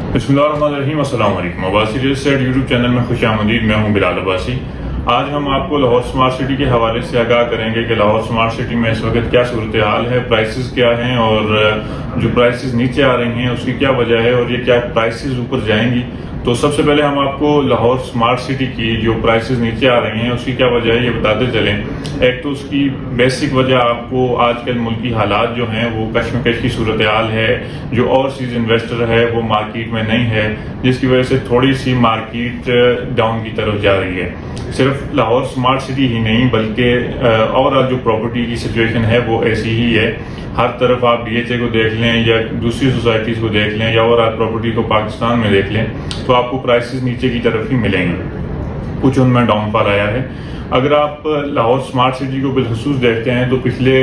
बिस्मिल्लाहिर्रहमानिर्रहीम, अस्सलाम वालेकुम। Abbasi real estate YouTube channel में खुशामदीद। मैं हूं बिलाल अब्बासी। आज हम आपको लाहौर स्मार्ट सिटी के हवाले से आगाह करेंगे कि लाहौर स्मार्ट सिटी में इस वक्त क्या सूरत हाल है, प्राइसेस क्या हैं और जो प्राइसेस नीचे आ रही हैं उसकी क्या वजह है और ये क्या प्राइसेस ऊपर जाएंगी। तो सबसे पहले हम आपको लाहौर स्मार्ट सिटी की जो प्राइसेस नीचे आ रही हैं उसकी क्या वजह है ये बताते चलें। एक तो उसकी बेसिक वजह आपको आजकल मुल्की हालात जो हैं वो कश्मकश की सूरत हाल है, जो ओवरसीज इन्वेस्टर है वो मार्केट में नहीं है, जिसकी वजह से थोड़ी सी मार्केट डाउन की तरफ जा रही है। सिर्फ लाहौर स्मार्ट सिटी ही नहीं बल्कि ओवरऑल जो प्रॉपर्टी की सिचुएशन है वो ऐसी ही है। हर तरफ आप DHA को देख लें या दूसरी सोसाइटीज को देख लें या ओवरऑल प्रॉपर्टी को पाकिस्तान में देख लें तो आपको प्राइसेस नीचे की तरफ ही मिलेंगे। कुछ उनमें डाउनफॉल आया है। अगर आप लाहौर स्मार्ट सिटी को बिलखसूस देखते हैं तो पिछले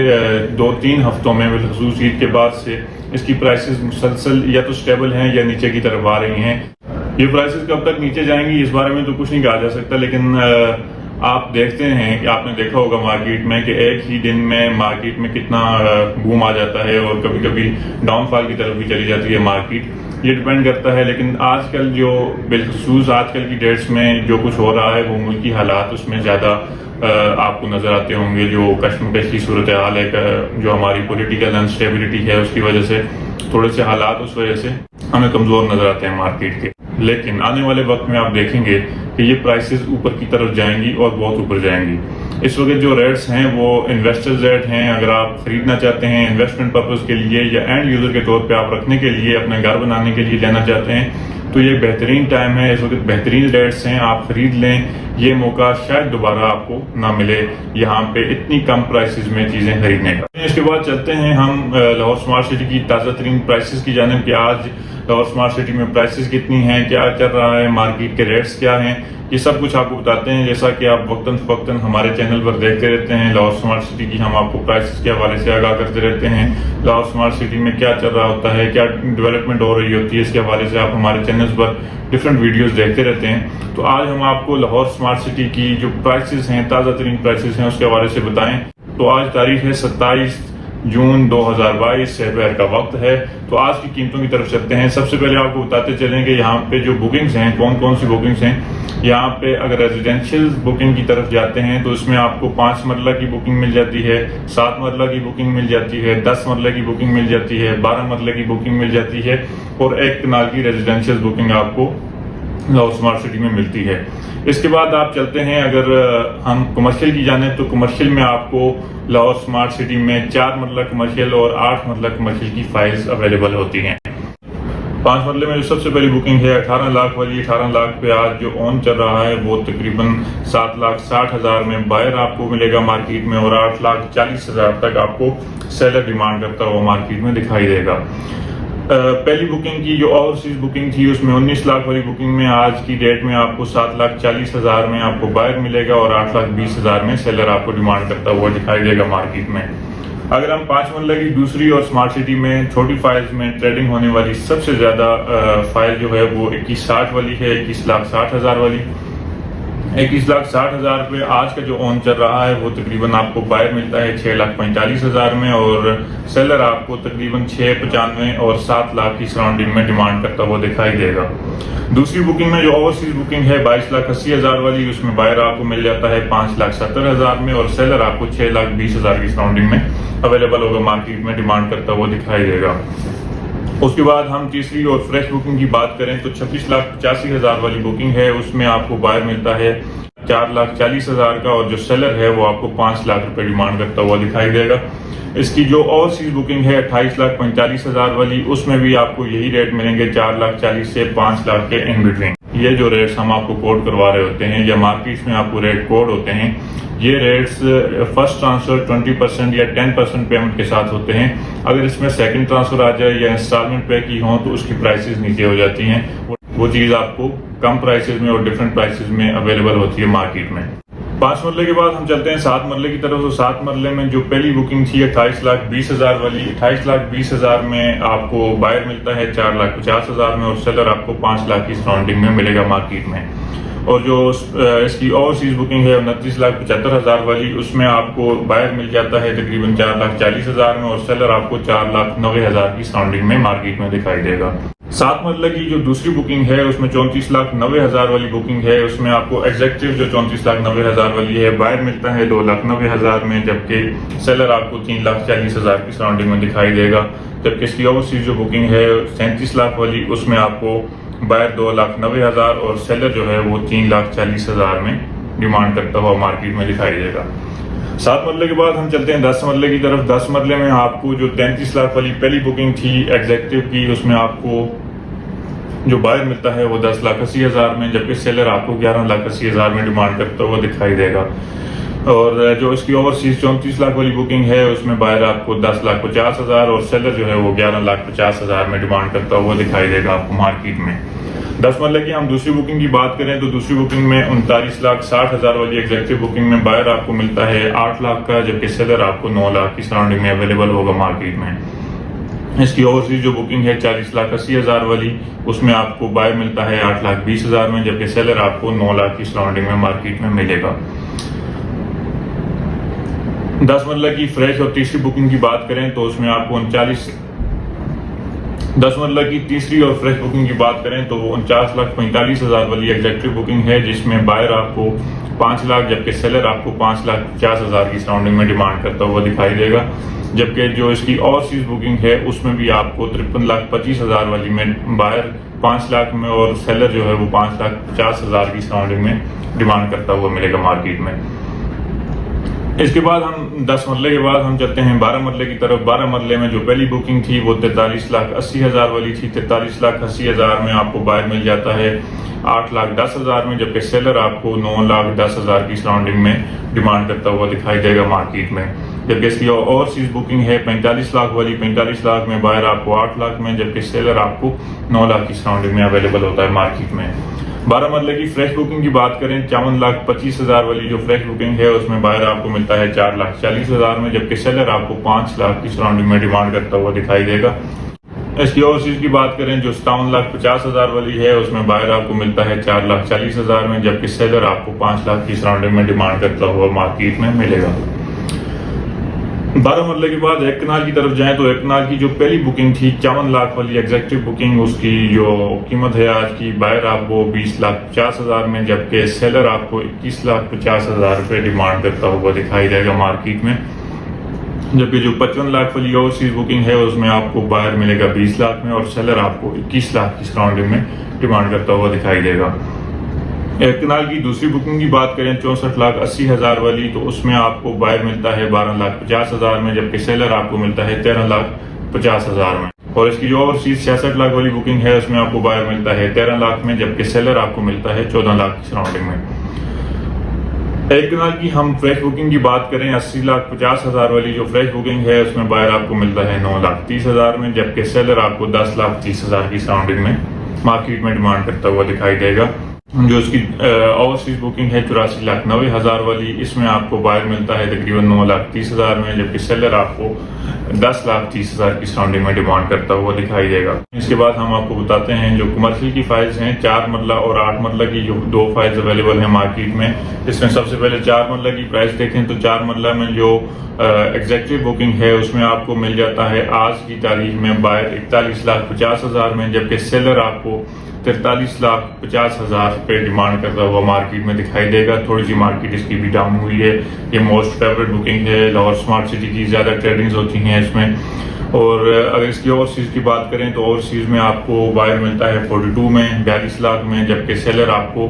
2-3 हफ्तों में बिलखसूस ईद के बाद से इसकी प्राइसेस मुसलसल या तो स्टेबल हैं या नीचे की तरफ आ रही हैं। ये प्राइसेस कब तक नीचे जाएंगी इस बारे में तो कुछ नहीं कहा जा सकता, लेकिन आप देखते हैं कि आपने देखा होगा मार्केट में कि एक ही दिन में मार्केट में कितना बूम आ जाता है और कभी कभी डाउनफॉल की तरफ भी चली जाती है मार्केट। ये डिपेंड करता है, लेकिन आजकल जो बिलखसूस आजकल की डेट्स में जो कुछ हो रहा है वो मुल्की हालात उसमें ज़्यादा आपको नजर आते होंगे। जो कश्मकश की सूरत हाल है, जो हमारी पॉलिटिकल अनस्टेबिलिटी है उसकी वजह से थोड़े से हालात उस वजह से हमें कमजोर नजर आते हैं मार्केट के। लेकिन आने वाले वक्त में आप देखेंगे कि ये प्राइसेस ऊपर की तरफ जाएंगी और बहुत ऊपर जाएंगी। इस वक्त जो रेट्स हैं वो इन्वेस्टर्स रेट हैं। अगर आप खरीदना चाहते हैं इन्वेस्टमेंट पर्पस के लिए या एंड यूजर के तौर पे आप रखने के लिए, अपने घर बनाने के लिए लेना चाहते हैं तो ये बेहतरीन टाइम है। इस वक्त बेहतरीन रेट्स हैं, आप खरीद लें। ये मौका शायद दोबारा आपको ना मिले यहाँ पे इतनी कम प्राइसेस में चीजें खरीदने का। इसके बाद चलते हैं हम लाहौर स्मार्ट सिटी की ताज़ा तरीन प्राइसेस की जानिब कि आज लाहौर स्मार्ट सिटी में प्राइसेस कितनी हैं, क्या चल रहा है, मार्केट के रेट्स क्या हैं, ये सब कुछ आपको बताते हैं। जैसा कि आप वक्तन फवक्तन हमारे चैनल पर देखते रहते हैं, लाहौर स्मार्ट सिटी की हम आपको प्राइसेस के हवाले से आगाह करते रहते हैं। लाहौर स्मार्ट सिटी में क्या चल रहा होता है, क्या डेवलपमेंट हो रही होती है, इसके हवाले से आप हमारे चैनल्स पर डिफरेंट वीडियोस देखते रहते हैं। तो आज हम आपको लाहौर स्मार्ट सिटी की जो प्राइसेस हैं, ताज़ा तरीन प्राइसेस हैं, उसके हवाले से बताएं। तो आज तारीख है 27 जून 2022, दोपहर का वक्त है। तो आज की कीमतों की तरफ चलते हैं। सबसे पहले आपको बताते चलेंगे यहाँ पे जो बुकिंग्स हैं कौन कौन सी बुकिंग्स हैं। यहाँ पे अगर रेजिडेंशियल बुकिंग की तरफ जाते हैं तो इसमें आपको 5 मरला की बुकिंग मिल जाती है, 7 मरला की बुकिंग मिल जाती है, 10 मरला की बुकिंग मिल जाती है, 12 मरला की बुकिंग मिल जाती है और 1 कनाल की रेजिडेंशियल बुकिंग आपको लाहौर स्मार्ट सिटी में मिलती है। इसके बाद आप चलते हैं अगर हम कमर्शियल की जाने तो कमर्शियल में आपको लाहौर स्मार्ट सिटी में 4 मरला कमर्शियल और 8 मरला कमर्शियल की फाइल्स अवेलेबल होती हैं। 5 मरले में जो सबसे पहली बुकिंग है 18 लाख वाली, 18 लाख पे आज जो ऑन चल रहा है वो तकरीबन 7,60,000 में बायर आपको मिलेगा मार्केट में और 8,40,000 तक आपको सेलर डिमांड करता हुआ मार्केट में दिखाई देगा। पहली बुकिंग की जो ओवरसीज बुकिंग थी उसमें 19 लाख वाली बुकिंग में आज की डेट में आपको 7,40,000 में आपको बायर मिलेगा और 8,20,000 में सेलर आपको डिमांड करता हुआ दिखाई देगा मार्केट में। अगर हम 5 मरला की दूसरी और स्मार्ट सिटी में छोटी फाइल्स में ट्रेडिंग होने वाली सबसे ज्यादा फाइल जो है वो 2160 वाली है, 21,60,000 वाली। 21,60,000 पे आज का जो ऑन चल रहा है वो तकरीबन आपको बायर मिलता है 6,45,000 में और सेलर आपको तकरीबन 6,95 और 7 लाख की सराउंडिंग में डिमांड करता हुआ दिखाई देगा। दूसरी बुकिंग में जो ओवरसीज बुकिंग है 22,80,000 वाली, उसमें बायर आपको मिल जाता है 5,70,000 में और सेलर आपको 6,20,000 की सराउंडिंग में अवेलेबल होगा मार्केट में डिमांड करता हुआ दिखाई देगा। उसके बाद हम तीसरी और फ्रेश बुकिंग की बात करें तो 26,85,000 वाली बुकिंग है, उसमें आपको बायर मिलता है 4,40,000 का और जो सेलर है वो आपको 5 लाख रुपए डिमांड करता हुआ दिखाई देगा। इसकी जो ओवरसीज बुकिंग है 28,45,000 वाली, उसमें भी आपको यही रेट मिलेंगे 4,40,000 से 5 लाख के इन बिटवीन। ये जो रेट्स हम आपको कोड करवा रहे होते हैं या मार्केट में आपको रेट कोड होते हैं, ये रेट्स फर्स्ट ट्रांसफर 20% या 10% पेमेंट के साथ होते हैं। अगर इसमें सेकंड ट्रांसफर आ जाए या इंस्टॉलमेंट पे की हो तो उसकी प्राइसेस नीचे हो जाती हैं। वो चीज आपको कम प्राइसेस में और डिफरेंट प्राइसेस में अवेलेबल होती है मार्केट में। 5 मरले के बाद हम चलते हैं 7 मरले की तरफ। तो 7 मरले में जो पहली बुकिंग थी 28,20,000 वाली, 28,20,000 में आपको बायर मिलता है 4,50,000 में और सेलर आपको 5 लाख की सराउंडिंग में मिलेगा मार्केट में। और जो इसकी ओवरसीज बुकिंग है 29,75,000 वाली, उसमें आपको बायर मिल जाता है तकरीबन 4,40,000 में और सेलर आपको 4,90,000 की सराउंडिंग में मार्केट में दिखाई देगा। 7 मरले की जो दूसरी बुकिंग है उसमें 34,90,000 वाली बुकिंग है, उसमें आपको एग्जेक्टिव जो 34,90,000 वाली है बायर मिलता है 2,90,000 में, जबकि सेलर आपको 3,40,000 की सराउंडिंग में दिखाई देगा। जबकि इसकी ओवरसीज जो बुकिंग है 37 लाख वाली, उसमें आपको बायर 2,90,000 और सेलर जो है वो 3,40,000 में डिमांड करता हुआ मार्केट में दिखाई देगा। 7 मरले के बाद हम चलते हैं 10 मरले की तरफ। 10 मरले में आपको जो 33 लाख वाली पहली बुकिंग थी एग्जेक्टिव की, उसमें आपको जो बायर मिलता है वो 10,80,000 में, जबकि सेलर आपको 11,80,000 में डिमांड करता हुआ दिखाई देगा। और जो इसकी ओवरसीज 34 लाख वाली बुकिंग है उसमें बायर आपको 10,50,000 और सेलर जो है वो 11,50,000 में डिमांड करता हुआ दिखाई देगा आपको मार्केट में। 10 मरले की हम दूसरी बुकिंग की बात करें तो दूसरी बुकिंग में 39,60,000 वाली एग्जेक्टिव बुकिंग में बायर आपको मिलता है 8 लाख का, जबकि सेलर आपको 9 लाख की सराउंडिंग में अवेलेबल होगा मार्केट में। इसकी ओवरसीज जो बुकिंग है 40,80,000 वाली, उसमें आपको बायर मिलता है 8,20,000 में, जबकि सेलर आपको 9 लाख की सराउंडिंग में मार्केट में मिलेगा। 10 मरला की फ्रेश और तीसरी बुकिंग की बात करें तो उसमें आपको 10 मरला की तीसरी और फ्रेश बुकिंग की बात करें तो वो 49,45,000 वाली एग्जेक्टिव बुकिंग है, जिसमें बायर आपको 5 लाख जबकि सेलर आपको 5,50,000 की सराउंडिंग में डिमांड करता हुआ दिखाई देगा। जबकि जो इसकी ओवरसीज बुकिंग है उसमें भी आपको 53,25,000 वाली में बायर 5 लाख में और सेलर जो है वो 5,50,000 की सराउंडिंग में डिमांड करता हुआ मिलेगा मार्केट में। इसके बाद हम 10 मरले के बाद हम चलते हैं 12 मरले की तरफ। 12 मरले में जो पहली बुकिंग थी वो 43,80,000 वाली थी। 43,80,000 में आपको बायर मिल जाता है 8,10,000 में, जबकि सेलर आपको 9,10,000 की सराउंडिंग में डिमांड करता हुआ दिखाई देगा मार्केट में। जबकि इसकी ओवरसीज बुकिंग है 45 लाख वाली। 45 लाख में बायर आपको 8 लाख में, जबकि सेलर आपको 9 लाख की सराउंडिंग में अवेलेबल होता है मार्केट में। 12 मरले की फ्रेश बुकिंग की बात करें 54,25,000 वाली जो फ्रेश बुकिंग है उसमें बायर आपको मिलता है 4,40,000 में, जबकि सेलर आपको 5 लाख की सराउंडिंग में डिमांड करता हुआ दिखाई देगा। इसकी ओवरसीज की बात करें जो 57,50,000 वाली है उसमें बायर आपको मिलता है 4,40,000 में, जबकि सेलर आपको 5 लाख की सराउंडिंग में डिमांड करता हुआ मार्केट में मिलेगा। 12 मरले के बाद एक कनाल की तरफ जाएं तो एक कनाल की जो पहली बुकिंग थी 54 लाख वाली एग्जेक्टिव बुकिंग, उसकी जो कीमत है आज की बायर आपको 20,50,000 में, जबकि सेलर आपको 21,50,000 रुपये डिमांड करता हुआ दिखाई देगा मार्केट में। जबकि जो 55 लाख वाली ओवरसीज बुकिंग है उसमें आपको बायर मिलेगा 20 लाख में और सेलर आपको 21 लाख की सराउंडिंग में डिमांड करता हुआ दिखाई देगा। एक कनाल की दूसरी बुकिंग की बात करें 64,80,000 वाली, तो उसमें आपको बायर मिलता है 12,50,000 में, जबकि सेलर आपको मिलता है 13,50,000 में। और इसकी जो ओवरसीज 66 लाख वाली बुकिंग है उसमें आपको बायर मिलता है 13 लाख में, जबकि सेलर आपको मिलता है 14 लाख की सराउंडिंग में। एक कनाल की हम फ्रेश बुकिंग की बात करें 80,50,000 वाली जो फ्रेश बुकिंग है उसमें बायर आपको मिलता है 9,30,000 में, जबकि सेलर आपको 10,30,000 की सराउंडिंग में मार्केट में डिमांड करता हुआ दिखाई देगा। जो इसकी ओवरसीज बुकिंग है 84,90,000 वाली, इसमें आपको बायर मिलता है तकरीबन 9,30,000 में, जबकि सेलर आपको 10,30,000 की सराउंडिंग में डिमांड करता हुआ दिखाई देगा। इसके बाद हम आपको बताते हैं जो कमर्शियल की फाइल्स हैं 4 मरला और 8 मरला की जो 2 फाइल्स अवेलेबल हैं मार्केट में। इसमें सबसे पहले 4 मरला की प्राइस देखें तो 4 मरला में जो एग्जेक्टिव बुकिंग है उसमें आपको मिल जाता है आज की तारीख में बायर 41,50,000 में, जबकि सेलर आपको 43,50,000 पे डिमांड करता हुआ मार्केट में दिखाई देगा। थोड़ी सी मार्केट इसकी भी डाउन हुई है। ये मोस्ट फेवरेट बुकिंग है, लाहौर स्मार्ट सिटी की ज़्यादा ट्रेडिंग्स होती हैं इसमें। और अगर इसकी ओवरसीज की बात करें तो ओवरसीज में आपको बायर मिलता है 42 में 42 लाख में, जबकि सेलर आपको।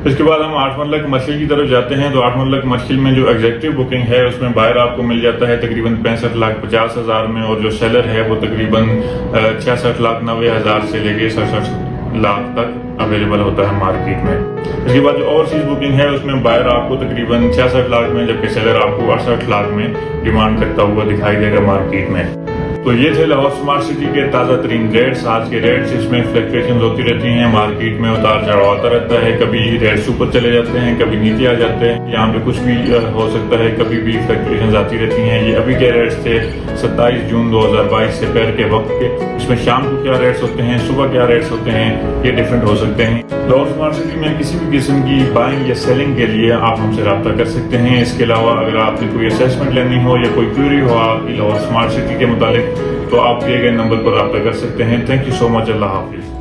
इसके बाद हम 8 मरला कमर्शियल की तरफ जाते हैं तो 8 मरला कमर्शियल में जो एग्जेक्टिव बुकिंग है उसमें बायर आपको मिल जाता है तकरीबन 65,50,000 में, और जो सेलर है वो तकरीबन 66,90,000 से लेके 67 लाख तक अवेलेबल होता है मार्केट में। इसके बाद जो ओवरसीज बुकिंग है उसमें बायर आपको तकरीबन 66 लाख में, जबकि सेलर आपको 68 लाख में डिमांड करता हुआ दिखाई देगा मार्केट में। तो ये थे लाहौर स्मार्ट सिटी के ताज़ा तरीन रेट्स। आज के रेट्स इसमें फ्लक्चुएशन होती रहती हैं, मार्केट में उतार चढ़ाव आता रहता है, कभी रेट्स ऊपर चले जाते हैं, कभी नीचे आ जाते हैं, यहाँ पे कुछ भी हो सकता है, कभी भी फ्लक्चुएशन आती रहती हैं। ये अभी के रेट्स थे 27 जून 2022 से पहले के वक्त के। इसमें शाम को क्या रेट्स होते हैं, सुबह क्या रेट्स होते हैं, ये डिफरेंट हो सकते हैं। लाहौर स्मार्ट सिटी में किसी भी किस्म की बाइंग या सेलिंग के लिए आप हमसे रब्ता कर सकते हैं। इसके अलावा अगर आपने कोई असेसमेंट लेनी हो या कोई क्वेरी हो आपकी लाहौर स्मार्ट सिटी के मुतालिक, तो आप दिए गए नंबर पर रब्ता कर सकते हैं। Thank you so much. Allah Hafiz.